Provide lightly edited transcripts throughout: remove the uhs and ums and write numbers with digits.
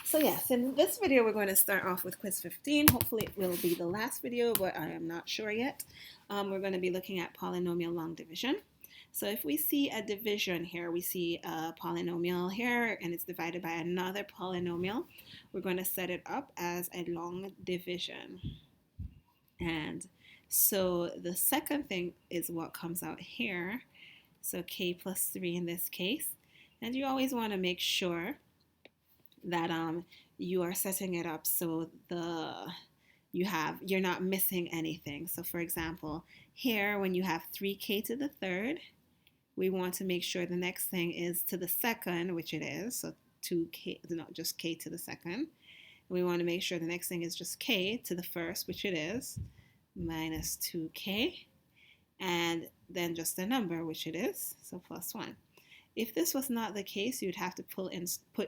So yes, in this video we're going to start off with quiz 15. Hopefully it will be the last video, but I am not sure yet. We're going to be looking at polynomial long division. So if we see a division here, we see a polynomial here and it's divided by another polynomial, we're going to set it up as a long division. And so the second thing is what comes out here. So k plus 3 in this case. And you always want to make sure that you are setting it up so you're not missing anything. So for example, here when you have 3k to the third, we want to make sure the next thing is to the second, which it is, so 2k, no, just k to the second. We want to make sure the next thing is just k to the first, which it is, minus 2k, and then just a number, which it is, so plus 1. If this was not the case, you'd have to put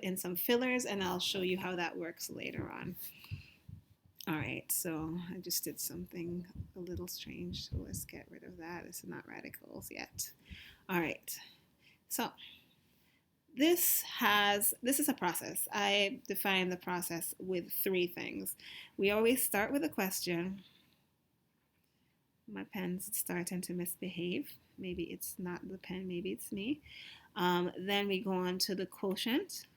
in some fillers, and I'll show you how that works later on. All right, so I just did something a little strange, so let's get rid of that. It's not radicals yet. All right, so this is a process. I define the process with 3 things. We always start with a question. My pen's starting to misbehave. Maybe it's not the pen, maybe it's me. Then we go on to the quotient.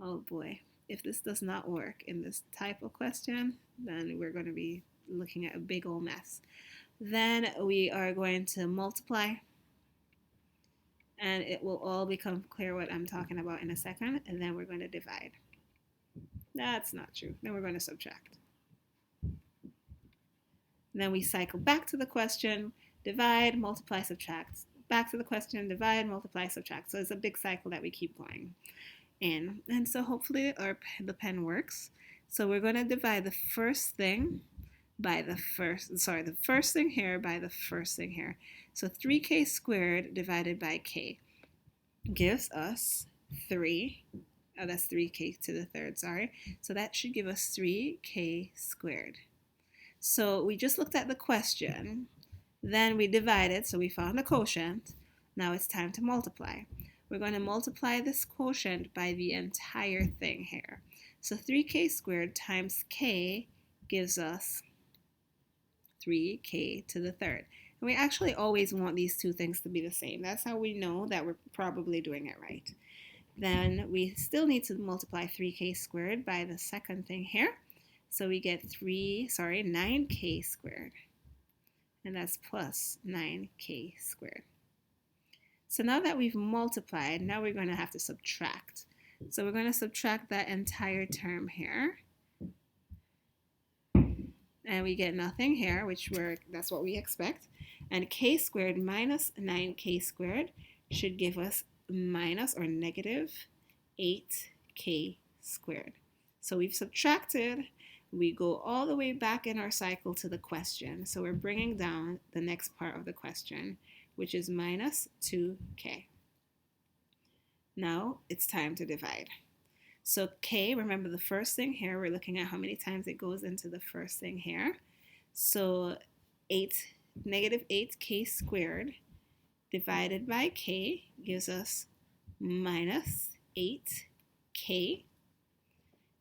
Oh boy, if this does not work in this type of question, then we're going to be looking at a big old mess. Then we are going to multiply, and it will all become clear what I'm talking about in a second, and then we're going to divide. That's not true. Then we're going to subtract. Then we cycle back to the question, divide, multiply, subtract. Back to the question, divide, multiply, subtract. So it's a big cycle that we keep going in. And so hopefully the pen works. So we're going to divide the first thing by the first thing here by the first thing here. So 3k squared divided by k gives us 3. Oh, that's 3k to the third, sorry. So that should give us 3k squared. So we just looked at the question. Then we divided, so we found the quotient. Now it's time to multiply. We're going to multiply this quotient by the entire thing here. So 3k squared times k gives us 3k to the third. And we actually always want these two things to be the same. That's how we know that we're probably doing it right. Then we still need to multiply 3k squared by the second thing here. So we get 9k squared. And that's plus 9k squared. So now that we've multiplied, now we're going to have to subtract. So we're going to subtract that entire term here. And we get nothing here, that's what we expect. And k squared minus 9k squared should give us minus or negative 8k squared. So we've subtracted. We go all the way back in our cycle to the question. So we're bringing down the next part of the question, which is minus 2k. Now it's time to divide. So k, remember the first thing here, we're looking at how many times it goes into the first thing here. So negative 8k squared divided by k gives us minus 8k.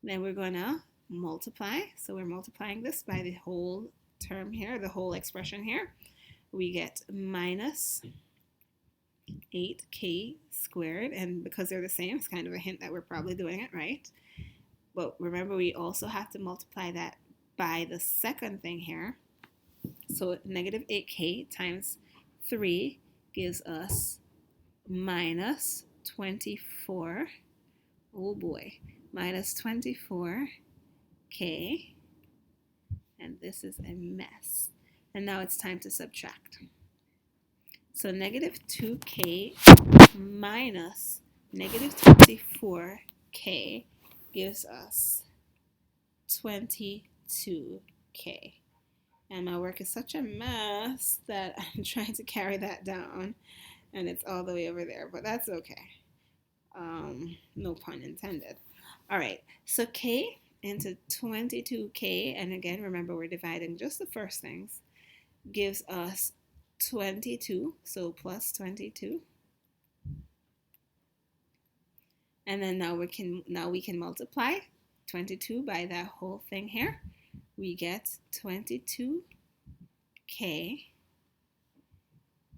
Then we're going to multiply. So we're multiplying this by the whole term here, the whole expression here. We get minus 8k squared, and because they're the same, it's kind of a hint that we're probably doing it right. But remember, we also have to multiply that by the second thing here. So negative 8k times 3 gives us minus 24. Oh boy, minus 24k, and this is a mess. And now it's time to subtract. So negative 2k minus negative 24k gives us 22k. And my work is such a mess that I'm trying to carry that down, and it's all the way over there, but that's okay. No pun intended. All right, so k into 22k, and again, remember we're dividing just the first things, gives us 22, so plus 22. And then now we can multiply 22 by that whole thing here. We get 22k,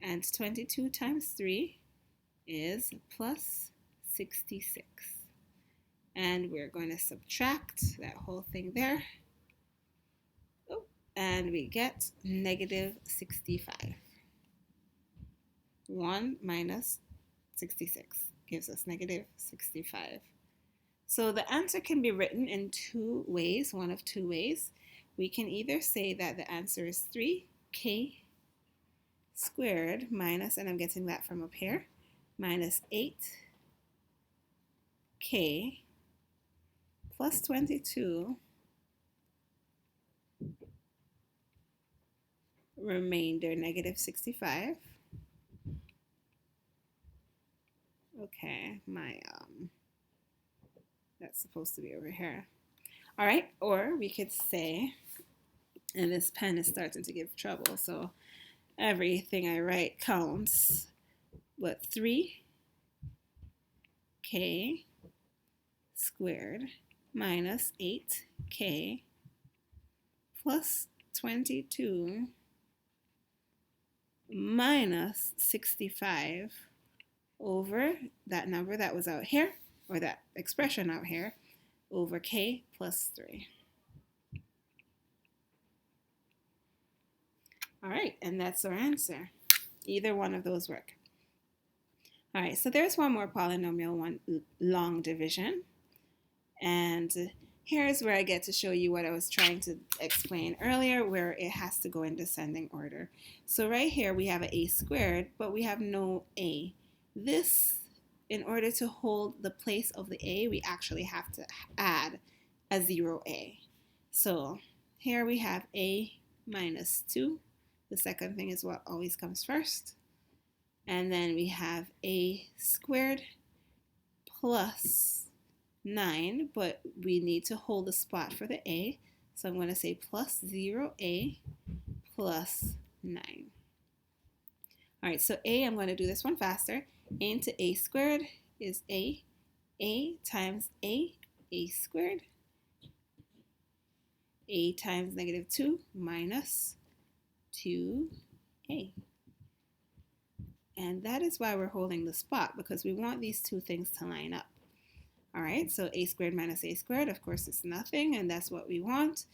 and 22 times 3 is plus 66. And we're going to subtract that whole thing there. Oh, and we get negative 65. 1 minus 66 gives us negative 65. So the answer can be written in two ways, one of two ways. We can either say that the answer is 3k squared minus, and I'm getting that from up here, minus 8k plus 22 remainder negative 65. Okay, that's supposed to be over here. All right, or we could say, and this pen is starting to give trouble, so everything I write counts, but 3k squared minus 8k plus 22 minus 65 over that number that was out here, or that expression out here, over k plus 3. All right, and that's our answer. Either one of those work. All right, so there's one more polynomial, one long division. And here's where I get to show you what I was trying to explain earlier, where it has to go in descending order. So right here we have an a squared, but we have no a. This, in order to hold the place of the a, we actually have to add a 0a. So here we have a minus 2. The second thing is what always comes first. And then we have a squared plus 9, but we need to hold the spot for the a. So I'm going to say plus 0a plus 9. All right, so a, I'm going to do this one faster. A into a squared is a times a squared. A times negative 2 minus 2a. And that is why we're holding the spot, because we want these two things to line up. All right, so a squared minus a squared, of course, is nothing, and that's what we want.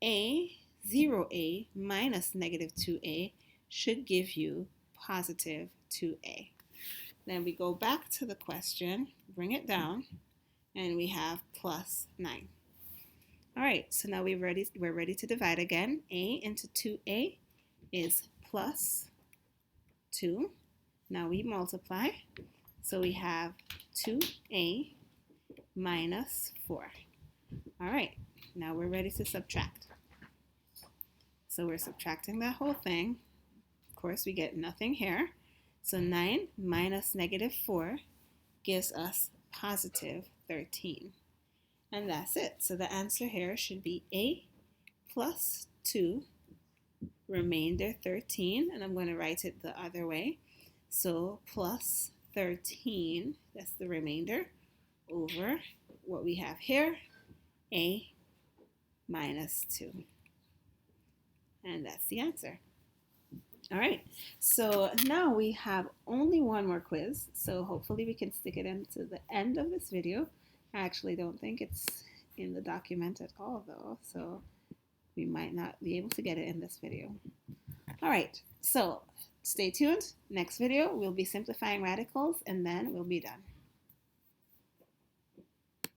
A, 0a minus negative 2a should give you positive 2a. Then we go back to the question, bring it down, and we have plus 9. All right, so now we're ready to divide again. A into 2a is plus 2. Now we multiply. So we have 2a minus 4. All right, now we're ready to subtract. So we're subtracting that whole thing. Of course, we get nothing here. So 9 minus negative 4 gives us positive 13. And that's it. So the answer here should be a plus 2 remainder 13, and I'm going to write it the other way. So plus 13, that's the remainder, over what we have here, a minus 2. And that's the answer. All right, so now we have only one more quiz, so hopefully we can stick it into the end of this video. I actually don't think it's in the document at all though, so we might not be able to get it in this video. All right, so stay tuned. Next video, we'll be simplifying radicals, and then we'll be done.